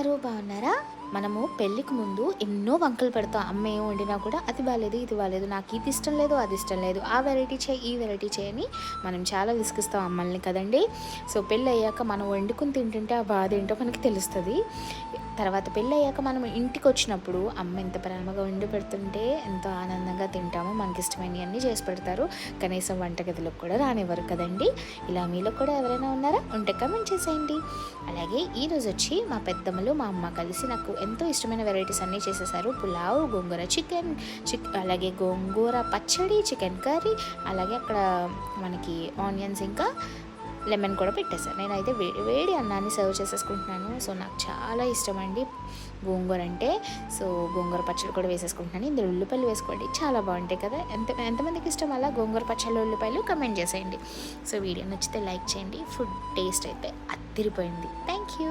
అందరూ బాగున్నారా? మనము పెళ్ళికి ముందు ఎన్నో వంకలు పెడతాం. అమ్మ ఏం వండినా కూడా అది బాలేదు, ఇది బాలేదు, నాకు ఇది ఇష్టం లేదు, అది ఇష్టం లేదు, ఆ వెరైటీ చేయి, ఈ వెరైటీ చేయని మనం చాలా విసిగిస్తాం అమ్మల్ని కదండి. సో పెళ్ళి అయ్యాక మనం వండుకుని తింటుంటే ఆ బాధ ఏంటో మనకి తెలుస్తుంది. తర్వాత పెళ్ళి అయ్యాక మనం ఇంటికి వచ్చినప్పుడు అమ్మ ఎంత ప్రేమగా వండి పెడుతుంటే ఎంతో ఆనందంగా తింటాము. మనకి ఇష్టమైనవన్నీ చేసి పెడతారు. కనీసం వంటగదిలోకి కూడా రానివ్వరు కదండి. ఇలా మీలో కూడా ఎవరైనా ఉన్నారా? ఉంటే కమెంట్ చేసేయండి. అలాగే ఈరోజు వచ్చి మా పెద్దమ్మలు మా అమ్మ కలిసి నాకు ఎంతో ఇష్టమైన వెరైటీస్ అన్నీ చేసేసారు. పులావ్, గోంగూర చికెన్, అలాగే గోంగూర పచ్చడి, చికెన్ కర్రీ, అలాగే అక్కడ మనకి ఆనియన్స్ ఇంకా లెమన్ కూడా పెట్టేశారు. నేనైతే వేడి అన్నాన్ని సర్వ్ చేసేసుకుంటున్నాను. సో నాకు చాలా ఇష్టం అండి గోంగూర అంటే. సో గోంగూర పచ్చడి కూడా వేసేసుకుంటున్నాను. ఇందులో ఉల్లిపాయలు వేసుకోండి, చాలా బాగుంటాయి కదా. ఎంతమందికి ఇష్టం అలా గోంగూర పచ్చళ్ళు ఉల్లిపాయలు కమెంట్ చేసేయండి. సో వీడియో నచ్చితే లైక్ చేయండి. ఫుడ్ టేస్ట్ అయితే అదిరిపోయింది. Thank you.